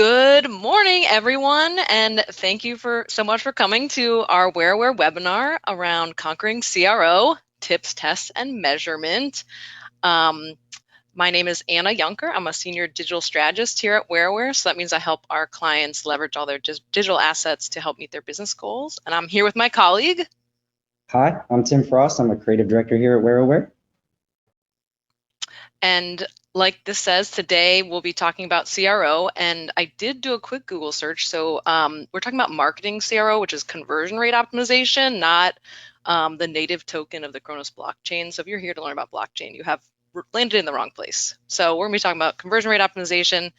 Good morning, everyone, and thank you so much for coming to our Whereoware webinar around conquering CRO, tips, tests, and measurement. My name is Anna Yunker. I'm a senior digital strategist here at Whereoware, so that means I help our clients leverage all their digital assets to help meet their business goals. And I'm here with my colleague. Hi, I'm Tim Frost. I'm a creative director here at Whereoware. And like this says, today we'll be talking about CRO, and I did do a quick Google search. So we're talking about marketing CRO, which is conversion rate optimization, not the native token of the Kronos blockchain. So if you're here to learn about blockchain, you have landed in the wrong place. So we're going to be talking about conversion rate optimization.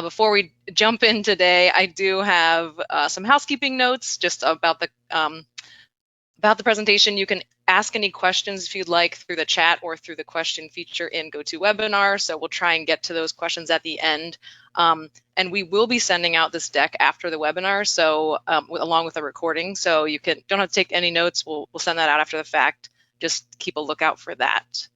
Before we jump in today, I do have some housekeeping notes just about the presentation. You can ask any questions if you'd like through the chat or through the question feature in GoToWebinar. So we'll try and get to those questions at the end. And we will be sending out this deck after the webinar, so along with a recording. So you don't have to take any notes. We'll send that out after the fact. Just keep a lookout for that.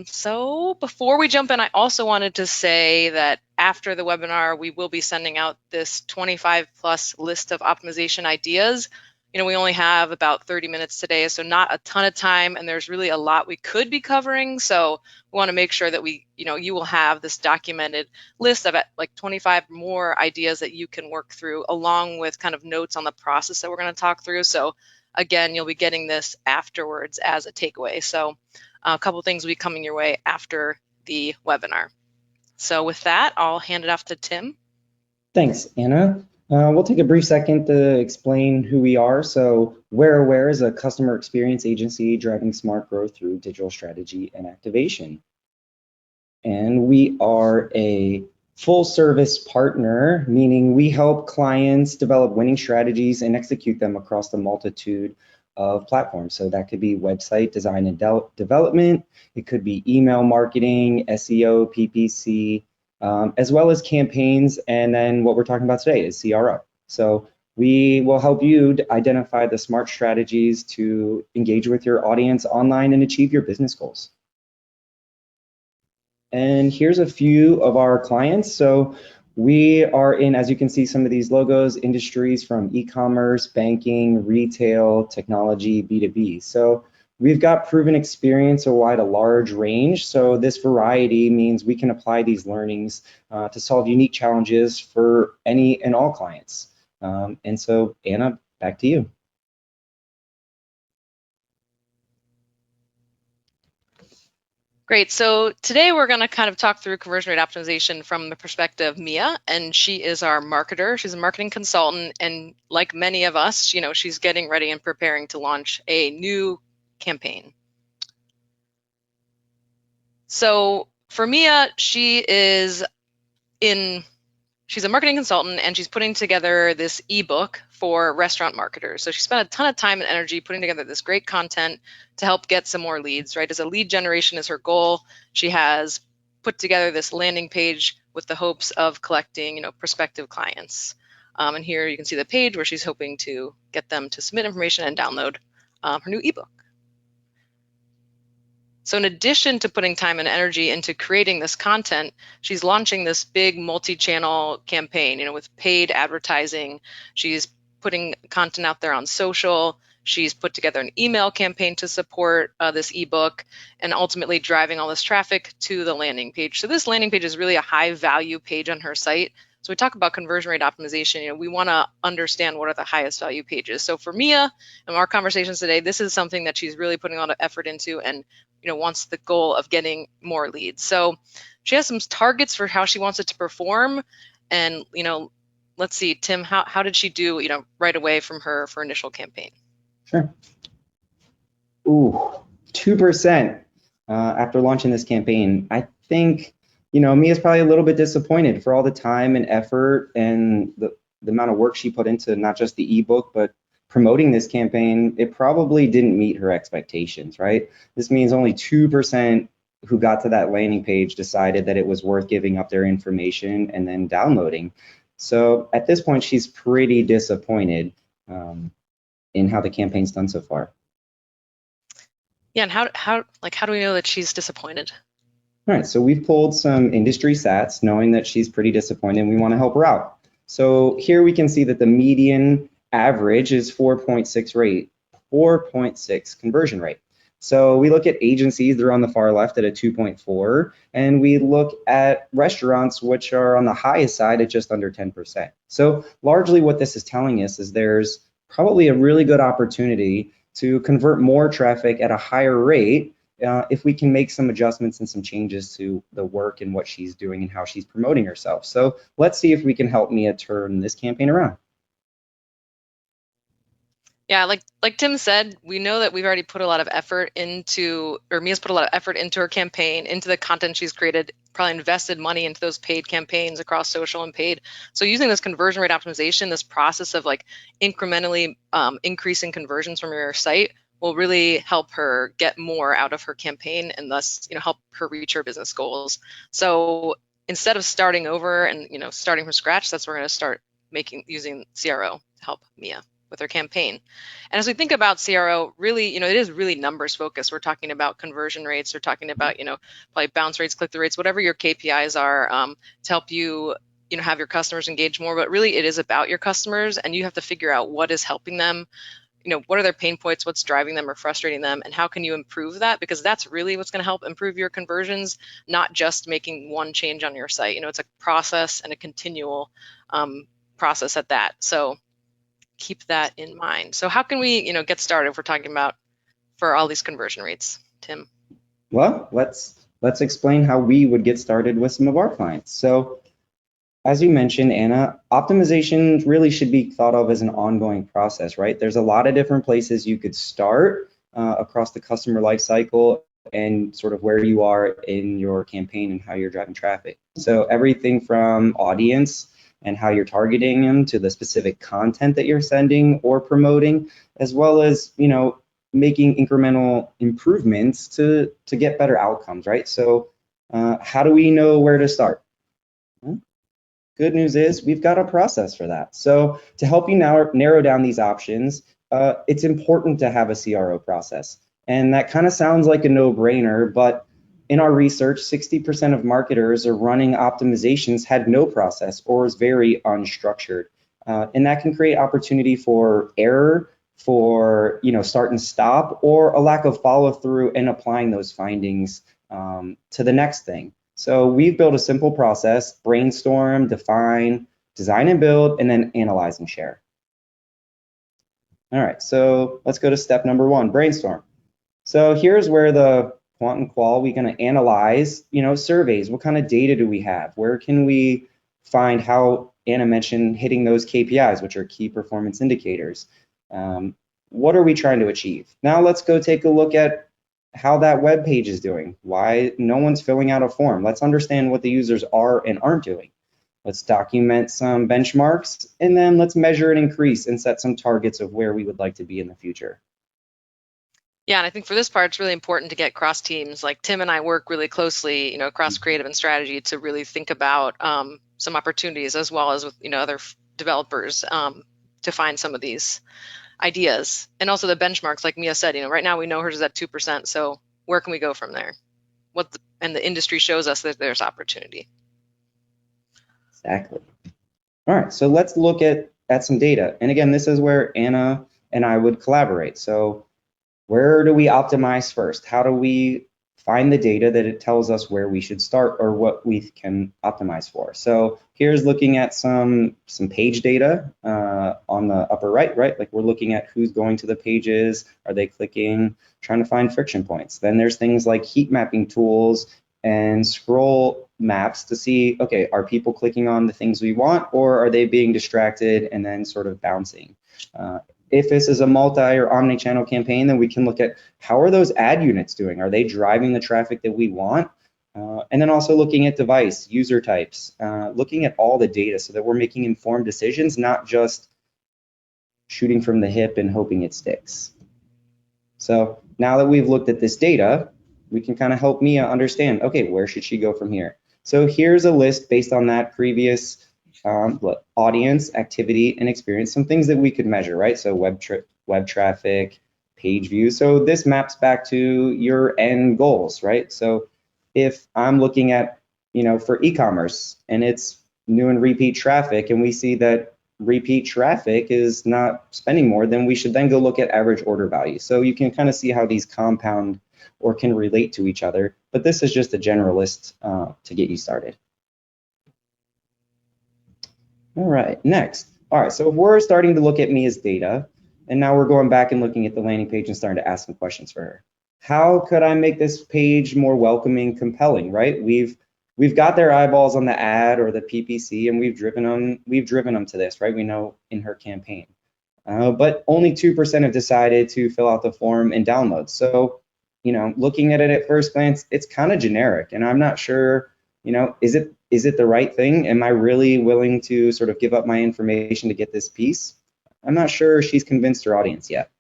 So before we jump in, I also wanted to say that after the webinar, we will be sending out this 25 plus list of optimization ideas. We only have about 30 minutes today, so not a ton of time, and there's really a lot we could be covering. So we want to make sure that you will have this documented list of like 25 more ideas that you can work through, along with kind of notes on the process that we're going to talk through. So again, you'll be getting this afterwards as a takeaway. So a couple of things will be coming your way after the webinar. So with that, I'll hand it off to Tim. Thanks, Anna. We'll take a brief second to explain who we are. So Whereoware is a customer experience agency driving smart growth through digital strategy and activation. And we are a full service partner, meaning we help clients develop winning strategies and execute them across the multitude of platforms. So that could be website design and development, it could be email marketing, SEO, PPC, as well as campaigns. And then what we're talking about today is CRO. So we will help you identify the smart strategies to engage with your audience online and achieve your business goals. And here's a few of our clients. So we are in, as you can see, some of these logos, industries from e-commerce, banking, retail, technology, B2B. So we've got proven experience a large range. So this variety means we can apply these learnings to solve unique challenges for any and all clients. And so Anna, back to you. Great. So today we're going to kind of talk through conversion rate optimization from the perspective of Mia, and she is our marketer. She's a marketing consultant, and like many of us, she's getting ready and preparing to launch a new campaign. So for Mia, she's a marketing consultant, and she's putting together this ebook for restaurant marketers. So she spent a ton of time and energy putting together this great content to help get some more leads, right? As a lead generation is her goal. She has put together this landing page with the hopes of collecting, prospective clients. And here you can see the page where she's hoping to get them to submit information and download her new ebook. So in addition to putting time and energy into creating this content, she's launching this big multi-channel campaign, with paid advertising. She's putting content out there on social. She's put together an email campaign to support this ebook, and ultimately driving all this traffic to the landing page. So this landing page is really a high value page on her site. So we talk about conversion rate optimization, we want to understand what are the highest value pages. So for Mia, in our conversations today, this is something that she's really putting a lot of effort into, and wants the goal of getting more leads. So she has some targets for how she wants it to perform. And, let's see, Tim, how did she do, right away from her initial campaign? Sure. Ooh, 2% after launching this campaign. I think, Mia's probably a little bit disappointed for all the time and effort and the amount of work she put into not just the ebook, but promoting this campaign. It probably didn't meet her expectations, right? This means only 2% who got to that landing page decided that it was worth giving up their information and then downloading. So at this point, she's pretty disappointed in how the campaign's done so far. Yeah, and how do we know that she's disappointed? All right, so we've pulled some industry stats knowing that she's pretty disappointed and we want to help her out. So here we can see that the median average is 4.6 conversion rate. So we look at agencies, they're on the far left at a 2.4, and we look at restaurants, which are on the highest side at just under 10%. So largely what this is telling us is there's probably a really good opportunity to convert more traffic at a higher rate if we can make some adjustments and some changes to the work and what she's doing and how she's promoting herself. So let's see if we can help Mia turn this campaign around. Yeah, like Tim said, we know that we've already put a lot of effort into, or Mia's put a lot of effort into her campaign, into the content she's created, probably invested money into those paid campaigns across social and paid. So using this conversion rate optimization, this process of like incrementally increasing conversions from your site will really help her get more out of her campaign and thus, help her reach her business goals. So instead of starting over and, starting from scratch, that's where we're going to start using CRO to help Mia with their campaign. And as we think about CRO, really, it is really numbers focused. We're talking about conversion rates. We're talking about, probably bounce rates, click-through rates, whatever your KPIs are to help you, have your customers engage more. But really, it is about your customers, and you have to figure out what is helping them. What are their pain points? What's driving them or frustrating them? And how can you improve that? Because that's really what's going to help improve your conversions, not just making one change on your site. It's a process and a continual process at that. So keep that in mind. So how can we, get started if we're talking about for all these conversion rates, Tim? Well, let's explain how we would get started with some of our clients. So as you mentioned, Anna, optimization really should be thought of as an ongoing process, right? There's a lot of different places you could start across the customer lifecycle and sort of where you are in your campaign and how you're driving traffic. So everything from audience and how you're targeting them to the specific content that you're sending or promoting, as well as, making incremental improvements to get better outcomes, right? So how do we know where to start? Good news is we've got a process for that. So to help you now narrow down these options, it's important to have a CRO process. And that kind of sounds like a no-brainer, but in our research, 60% of marketers are running optimizations had no process or is very unstructured. And that can create opportunity for error, for start and stop, or a lack of follow through and applying those findings to the next thing. So we've built a simple process: brainstorm, define, design and build, and then analyze and share. All right, so let's go to step number 1, brainstorm. So here's where the quant and qual, we're going to analyze, surveys. What kind of data do we have? Where can we find, how Anna mentioned, hitting those KPIs, which are key performance indicators? What are we trying to achieve? Now let's go take a look at how that web page is doing, why no one's filling out a form. Let's understand what the users are and aren't doing. Let's document some benchmarks, and then let's measure and increase and set some targets of where we would like to be in the future. Yeah, and I think for this part, it's really important to get cross teams. Like Tim and I work really closely, across creative and strategy to really think about some opportunities, as well as with, other developers to find some of these ideas. And also the benchmarks, like Mia said, right now we know hers is at 2%. So where can we go from there? And the industry shows us that there's opportunity. Exactly. All right, so let's look at some data. And again, this is where Anna and I would collaborate. So where do we optimize first? How do we find the data that it tells us where we should start or what we can optimize for? So here's looking at some page data on the upper right? Like we're looking at who's going to the pages, are they clicking, trying to find friction points. Then there's things like heat mapping tools and scroll maps to see, okay, are people clicking on the things we want, or are they being distracted and then sort of bouncing? If this is a multi or omni-channel campaign, then we can look at how are those ad units doing? Are they driving the traffic that we want? And then also looking at device, user types, looking at all the data so that we're making informed decisions, not just shooting from the hip and hoping it sticks. So now that we've looked at this data, we can kind of help Mia understand, okay, where should she go from here? So here's a list based on that previous audience, activity, and experience, some things that we could measure, right? So web traffic, page views. So this maps back to your end goals, right? So if I'm looking at, for e-commerce and it's new and repeat traffic, and we see that repeat traffic is not spending more, then we should then go look at average order value. So you can kind of see how these compound or can relate to each other. But this is just a generalist to get you started. All right, next. All right, so if we're starting to look at Mia's data, and now we're going back and looking at the landing page and starting to ask some questions for her. How could I make this page more welcoming, compelling, right? We've got their eyeballs on the ad or the PPC, and we've driven them to this, right? We know in her campaign. But only 2% have decided to fill out the form and download. So, looking at it at first glance, it's kind of generic, and I'm not sure, is it the right thing? Am I really willing to sort of give up my information to get this piece? I'm not sure she's convinced her audience yet.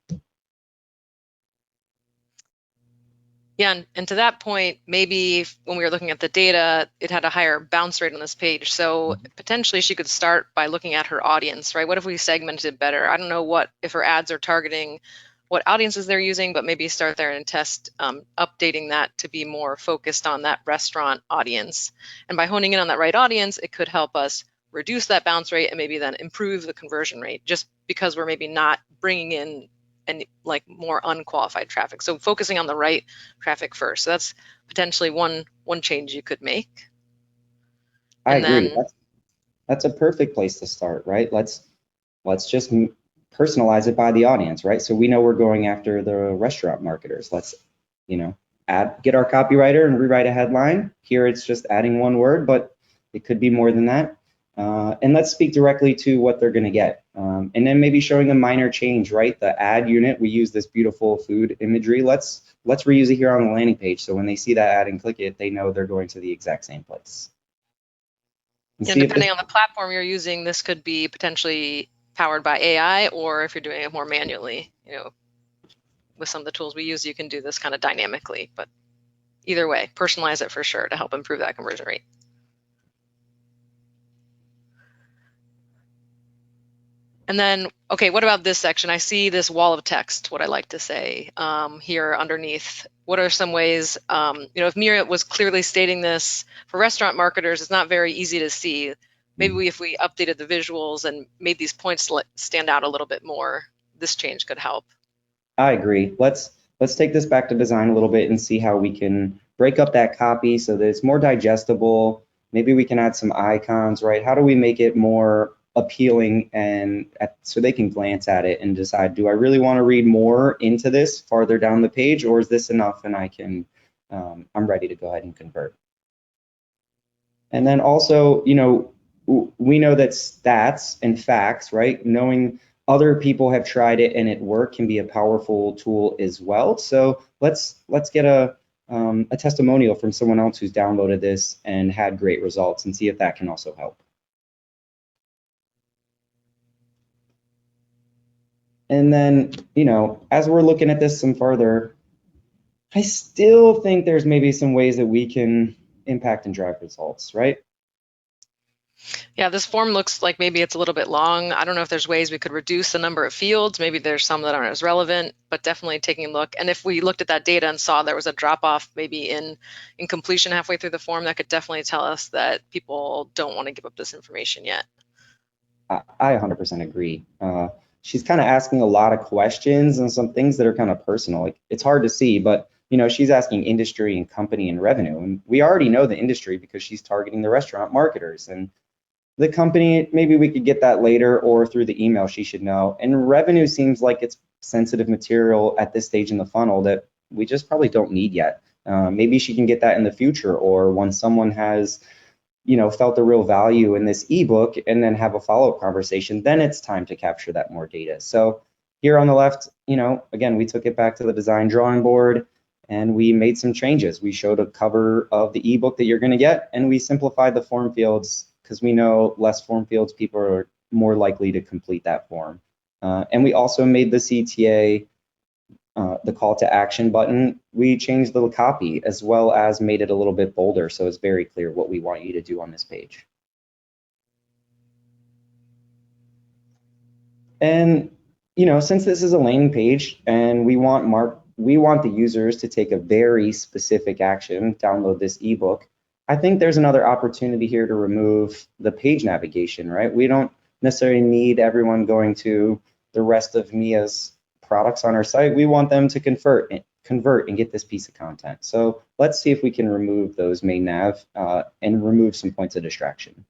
Yeah, and to that point, maybe when we were looking at the data, it had a higher bounce rate on this page. So potentially she could start by looking at her audience, right? What if we segmented better? I don't know if her ads are targeting what audiences they're using, but maybe start there and test updating that to be more focused on that restaurant audience. And by honing in on that right audience, it could help us reduce that bounce rate and maybe then improve the conversion rate, just because we're maybe not bringing in and like more unqualified traffic. So focusing on the right traffic first. So that's potentially one change you could make. I And agree. then That's a perfect place to start, right? Let's just personalize it by the audience, right? So we know we're going after the restaurant marketers. Let's, get our copywriter and rewrite a headline. Here it's just adding one word, but it could be more than that. And let's speak directly to what they're going to get. And then maybe showing a minor change, right? The ad unit, we use this beautiful food imagery. Let's reuse it here on the landing page. So when they see that ad and click it, they know they're going to the exact same place. and depending on the platform you're using, this could be potentially powered by AI, or if you're doing it more manually, with some of the tools we use, you can do this kind of dynamically. But either way, personalize it for sure to help improve that conversion rate. And then, okay, what about this section? I see this wall of text, what I like to say here underneath. What are some ways, if Mira was clearly stating this for restaurant marketers, it's not very easy to see. Maybe if we updated the visuals and made these points stand out a little bit more, this change could help. I agree. Let's take this back to design a little bit and see how we can break up that copy so that it's more digestible. Maybe we can add some icons, right? How do we make it more appealing and so they can glance at it and decide, do I really want to read more into this farther down the page, or is this enough and I'm ready to go ahead and convert? And then also, we know that stats and facts, right? Knowing other people have tried it and it worked can be a powerful tool as well. So let's get a testimonial from someone else who's downloaded this and had great results and see if that can also help. And then, as we're looking at this some further, I still think there's maybe some ways that we can impact and drive results, right? Yeah, this form looks like maybe it's a little bit long. I don't know if there's ways we could reduce the number of fields. Maybe there's some that aren't as relevant, but definitely taking a look. And if we looked at that data and saw there was a drop off maybe in completion halfway through the form, that could definitely tell us that people don't want to give up this information yet. I 100% agree. She's kind of asking a lot of questions and some things that are kind of personal. Like, it's hard to see, but she's asking industry and company and revenue. And we already know the industry because she's targeting the restaurant marketers. And the company, maybe we could get that later or through the email, she should know. And revenue seems like it's sensitive material at this stage in the funnel that we just probably don't need yet. Maybe she can get that in the future, or when someone has felt the real value in this ebook and then have a follow-up conversation, then it's time to capture that more data. So here on the left, again, we took it back to the design drawing board and we made some changes. We showed a cover of the ebook that you're going to get, and we simplified the form fields because we know less form fields, people are more likely to complete that form. And we also made the CTA, the call to action button, we changed the copy as well as made it a little bit bolder so it's very clear what we want you to do on this page. And since this is a landing page and we want we want the users to take a very specific action, download this ebook. I think there's another opportunity here to remove the page navigation, right? We don't necessarily need everyone going to the rest of Mia's products on our site. We want them to convert and get this piece of content. So let's see if we can remove those main nav and remove some points of distraction.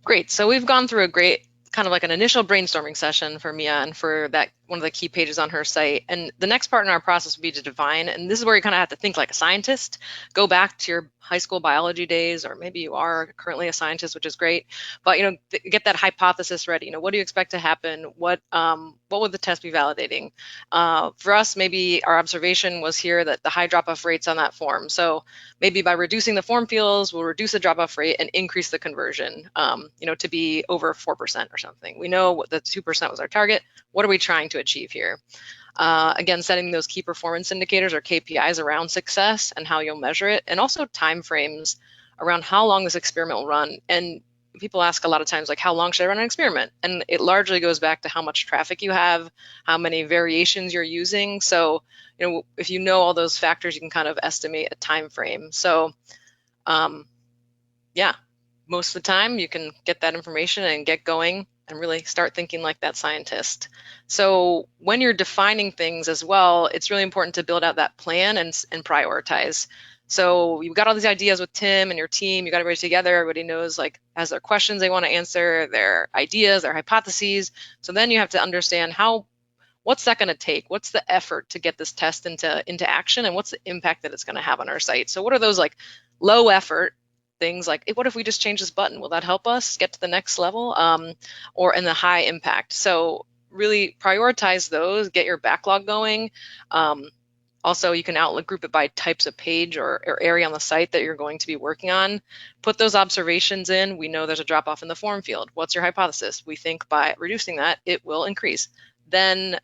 Great. So we've gone through a great kind of like an initial brainstorming session for Mia and for that one of the key pages on her site. And the next part in our process would be to define, and this is where you kind of have to think like a scientist. Go back to your high school biology days, or maybe you are currently a scientist, which is great. But get that hypothesis ready. What do you expect to happen? What would the test be validating? For us, maybe our observation was here that the high drop-off rates on that form. So maybe by reducing the form fields, we'll reduce the drop-off rate and increase the conversion, to be over 4% or something. We know what the 2% was our target. What are we trying to achieve here? Again, setting those key performance indicators or KPIs around success and how you'll measure it, and also timeframes around how long this experiment will run. And people ask a lot of times, like, how long should I run an experiment? And it largely goes back to how much traffic you have, how many variations you're using. So, if you know all those factors, you can kind of estimate a time frame. So, yeah, most of the time you can get that information and get going and really start thinking like that scientist. So when you're defining things as well, it's really important to build out that plan and prioritize. So you've got all these ideas with Tim and your team, you got everybody together, everybody knows, like, has their questions they want to answer, their ideas, their hypotheses. So then you have to understand what's that going to take? What's the effort to get this test into action, and what's the impact that it's going to have on our site? So what are those like low effort things, like, what if we just change this button? Will that help us get to the next level? Or in the high impact. So really prioritize those, get your backlog going. Also, you can group it by types of page or area on the site that you're going to be working on. Put those observations in. We know there's a drop off in the form field. What's your hypothesis? We think by reducing that, it will increase. Then,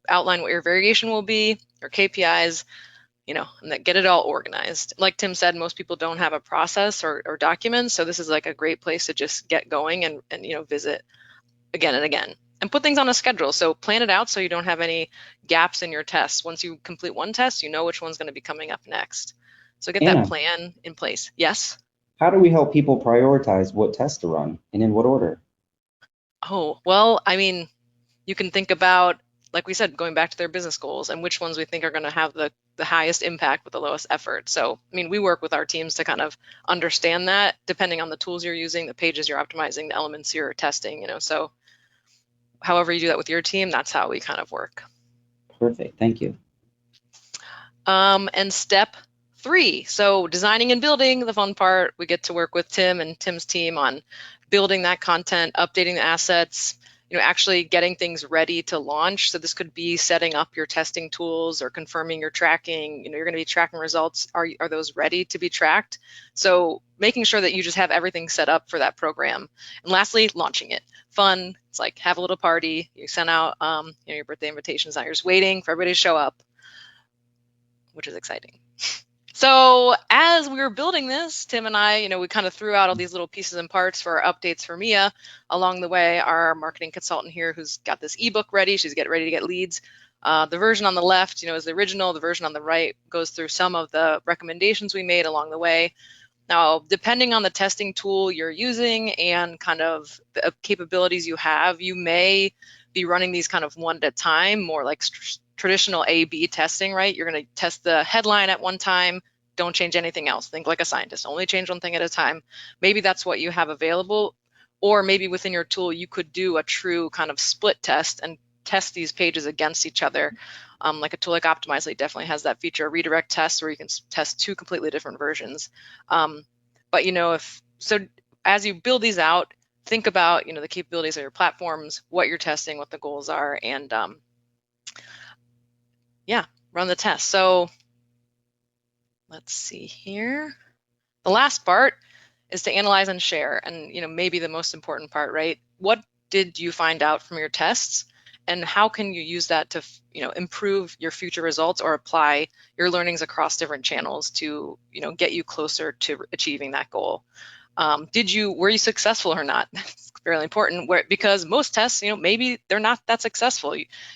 outline what your variation will be, your KPIs, and that get it all organized. Like Tim said, most people don't have a process or documents, so this is like a great place to just get going and visit again and again. And put things on a schedule. So plan it out so you don't have any gaps in your tests. Once you complete one test, you know which one's going to be coming up next. So get that Anna, plan in place. Yes? how do we help people prioritize what tests to run and in what order? Oh, well, you can think about, like we said, going back to their business goals and which ones we think are going to have the highest impact with the lowest effort. So, we work with our teams to kind of understand that depending on the tools you're using, the pages you're optimizing, the elements you're testing, so however you do that with your team, that's how we kind of work. Perfect, thank you. And step 3, so designing and building, the fun part. We get to work with Tim and Tim's team on building that content, updating the assets, actually getting things ready to launch. So this could be setting up your testing tools or confirming your tracking. You're going to be tracking results. Are those ready to be tracked? So making sure that you just have everything set up for that program. And lastly, launching it. Fun. It's like have a little party. You send out your birthday invitations. Now you're just waiting for everybody to show up, which is exciting. So as we were building this, Tim and I, we kind of threw out all these little pieces and parts for our updates for Mia. Along the way, our marketing consultant here, who's got this ebook ready, she's getting ready to get leads. The version on the left, is the original. The version on the right goes through some of the recommendations we made along the way. Now, depending on the testing tool you're using and kind of the capabilities you have, you may be running these kind of one at a time, more like traditional A/B testing, right? You're going to test the headline at one time, don't change anything else. Think like a scientist, only change one thing at a time. Maybe that's what you have available, or maybe within your tool, you could do a true kind of split test and test these pages against each other. Like a tool like Optimizely definitely has that feature, a redirect test, where you can test 2 completely different versions. But as you build these out, think about the capabilities of your platforms, what you're testing, what the goals are, and run the test. So let's see here. The last part is to analyze and share, and maybe the most important part, right? What did you find out from your tests, and how can you use that to improve your future results or apply your learnings across different channels to get you closer to achieving that goal? Were you successful or not? That's fairly important, because most tests, maybe they're not that successful.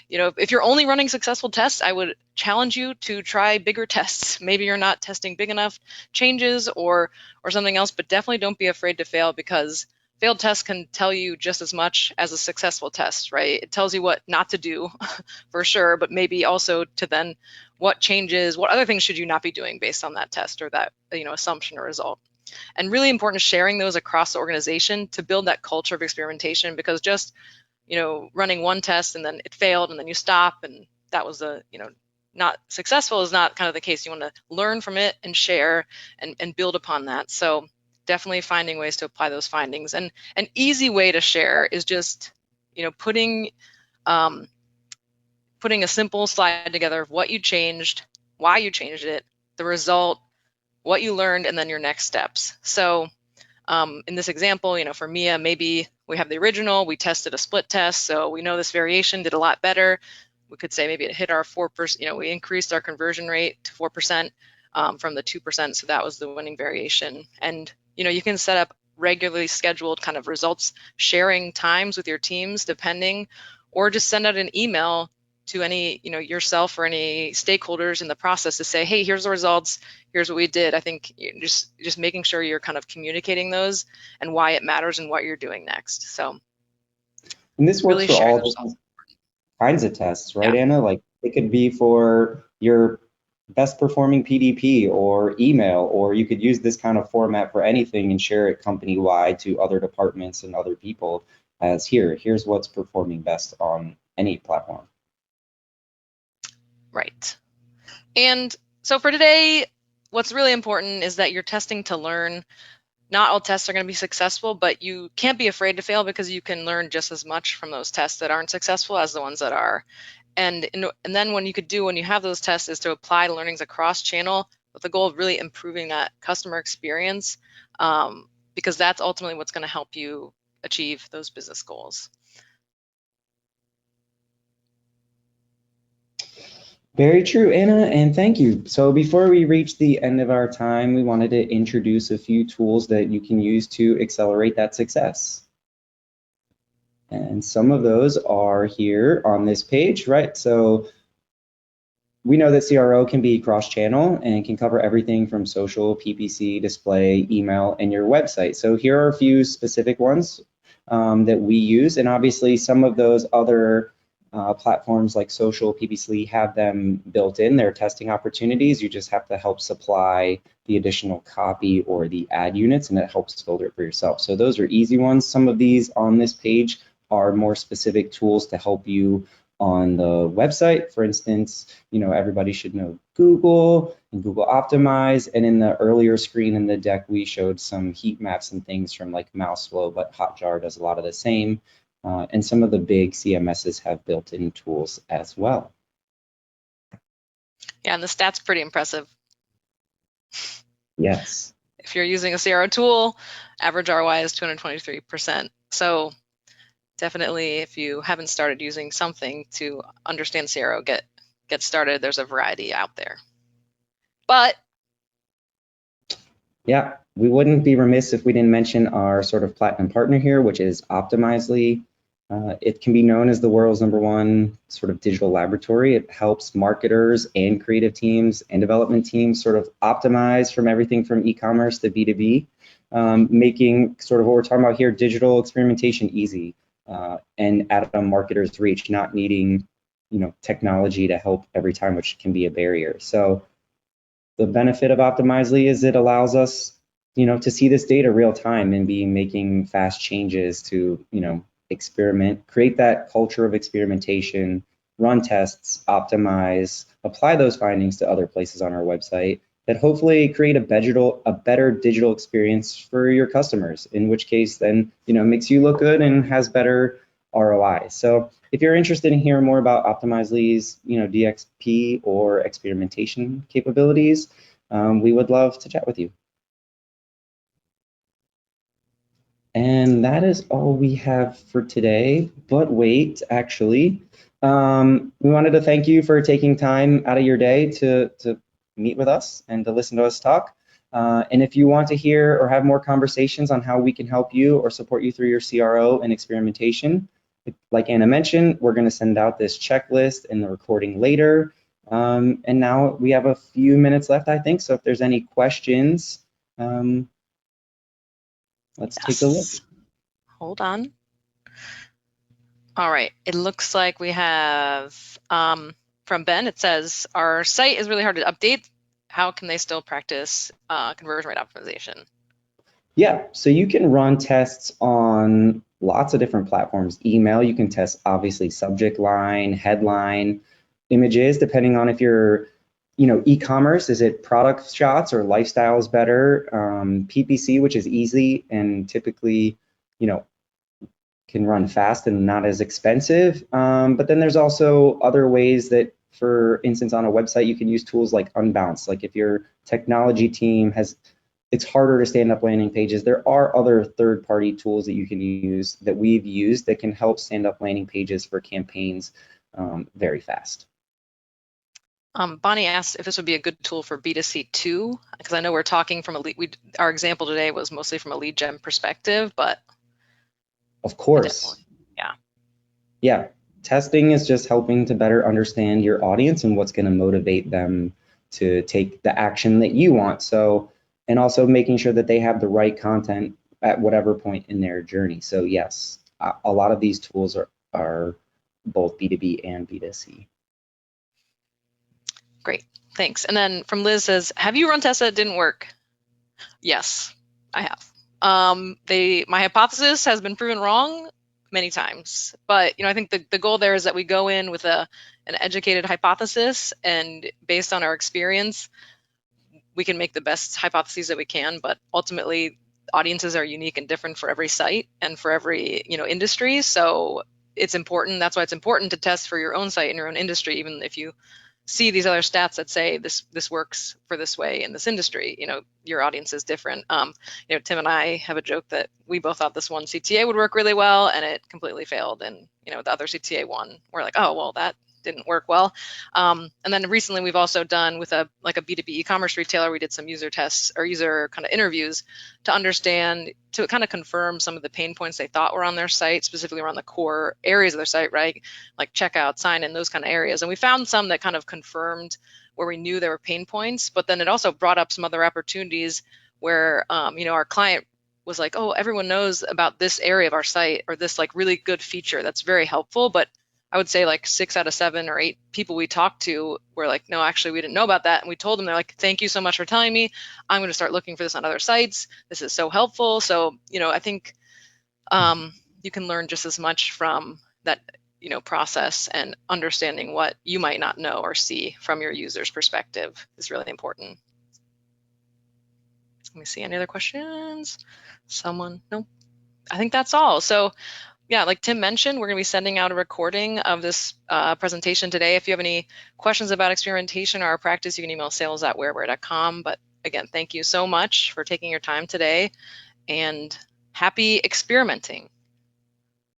If you're only running successful tests, I would challenge you to try bigger tests. Maybe you're not testing big enough changes or something else, but definitely don't be afraid to fail, because failed tests can tell you just as much as a successful test, right? It tells you what not to do for sure, but maybe also to then what changes, what other things should you not be doing based on that test or that assumption or result. And really important, sharing those across the organization to build that culture of experimentation, because just running one test and then it failed and then you stop and that was not successful is not kind of the case. You want to learn from it and share and build upon that. So definitely finding ways to apply those findings. And an easy way to share is just putting a simple slide together of what you changed, why you changed it, the result, what you learned, and then your next steps. So in this example, for Mia, maybe we have the original, we tested a split test, so we know this variation did a lot better. We could say maybe it hit our 4%, we increased our conversion rate to 4% from the 2%, so that was the winning variation. And you can set up regularly scheduled kind of results sharing times with your teams, depending, or just send out an email to any, yourself or any stakeholders in the process to say, hey, here's the results, here's what we did. I think just making sure you're kind of communicating those and why it matters and what you're doing next. So, and this works really for sharing all those different kinds of tests, right, Yeah. Anna? Like it could be for your best performing PDP or email, or you could use this kind of format for anything and share it company wide to other departments and other people as here's what's performing best on any platform. Right. And so for today, what's really important is that you're testing to learn. Not all tests are going to be successful, but you can't be afraid to fail, because you can learn just as much from those tests that aren't successful as the ones that are. And then when you have those tests is to apply learnings across channel with the goal of really improving that customer experience, because that's ultimately what's going to help you achieve those business goals. Very true, Anna, and thank you. So before we reach the end of our time, we wanted to introduce a few tools that you can use to accelerate that success. And some of those are here on this page, right? So we know that CRO can be cross-channel and can cover everything from social, PPC, display, email, and your website. So here are a few specific ones that we use, and obviously some of those other platforms like social, PPC have them built in, their testing opportunities. You just have to help supply the additional copy or the ad units, and it helps filter it for yourself. So those are easy ones. Some of these on this page are more specific tools to help you on the website. For instance, everybody should know Google and Google Optimize. And in the earlier screen in the deck, we showed some heat maps and things from like Mouseflow, but Hotjar does a lot of the same. And some of the big CMSs have built-in tools as well. Yeah, and the stats pretty impressive. Yes. If you're using a CRO tool, average ROI is 223%. So definitely, if you haven't started using something to understand CRO, get started. There's a variety out there. But yeah, we wouldn't be remiss if we didn't mention our sort of platinum partner here, which is Optimizely. It can be known as the world's #1 sort of digital laboratory. It helps marketers and creative teams and development teams sort of optimize from everything from e-commerce to B2B, making sort of what we're talking about here, digital experimentation easy, and at a marketer's reach, not needing technology to help every time, which can be a barrier. So the benefit of Optimizely is it allows us to see this data real time and be making fast changes to experiment, create that culture of experimentation, run tests, optimize, apply those findings to other places on our website that hopefully create a better digital experience for your customers, in which case then makes you look good and has better ROI. So if you're interested in hearing more about Optimizely's DXP or experimentation capabilities, we would love to chat with you. And that is all we have for today. But wait, actually, we wanted to thank you for taking time out of your day to meet with us and to listen to us talk. And if you want to hear or have more conversations on how we can help you or support you through your CRO and experimentation, like Anna mentioned, we're going to send out this checklist and the recording later. And now we have a few minutes left, I think. So if there's any questions, let's take a look. Yes. Hold on. All right. It looks like we have from Ben, it says, our site is really hard to update. How can they still practice conversion rate optimization? Yeah, so you can run tests on lots of different platforms. Email, you can test obviously subject line, headline, images, depending on if you're, e-commerce, is it product shots or lifestyles better? PPC, which is easy and typically, can run fast and not as expensive. But then there's also other ways that, for instance, on a website, you can use tools like Unbounce. Like if your technology team has, it's harder to stand up landing pages. There are other third-party tools that you can use that we've used that can help stand up landing pages for campaigns very fast. Bonnie asked if this would be a good tool for B2C too, because I know we're talking from a lead, our example today was mostly from a lead gen perspective, but Of course. Yeah. Yeah. Testing is just helping to better understand your audience and what's going to motivate them to take the action that you want. So, and also making sure that they have the right content at whatever point in their journey. So yes, a lot of these tools are both B2B and B2C. Great, thanks. And then from Liz says, have you run tests that didn't work? Yes, I have. My hypothesis has been proven wrong many times, but I think the goal there is that we go in with an educated hypothesis, and based on our experience, we can make the best hypotheses that we can. But ultimately, audiences are unique and different for every site and for every industry. So it's important. That's why it's important to test for your own site and your own industry, even if you see these other stats that say this works for this way in this industry. Your audience is different. Tim and I have a joke that we both thought this one CTA would work really well, and it completely failed. And the other CTA won. We're like, oh well, that didn't work well. And then recently we've also done with a B2B e-commerce retailer, we did some user tests or user kind of interviews to understand, to kind of confirm some of the pain points they thought were on their site, specifically around the core areas of their site, right? Like checkout, sign in, those kind of areas. And we found some that kind of confirmed where we knew there were pain points, but then it also brought up some other opportunities where, our client was like, oh, everyone knows about this area of our site or this like really good feature that's very helpful, but I would say like 6 out of 7 or 8 people we talked to were like, no, actually, we didn't know about that. And we told them, they're like, thank you so much for telling me. I'm going to start looking for this on other sites. This is so helpful. So, I think you can learn just as much from that, process, and understanding what you might not know or see from your user's perspective is really important. Let me see, any other questions? No, I think that's all. So yeah, like Tim mentioned, we're going to be sending out a recording of this presentation today. If you have any questions about experimentation or our practice, you can email sales@whereoware.com. But again, thank you so much for taking your time today, and happy experimenting.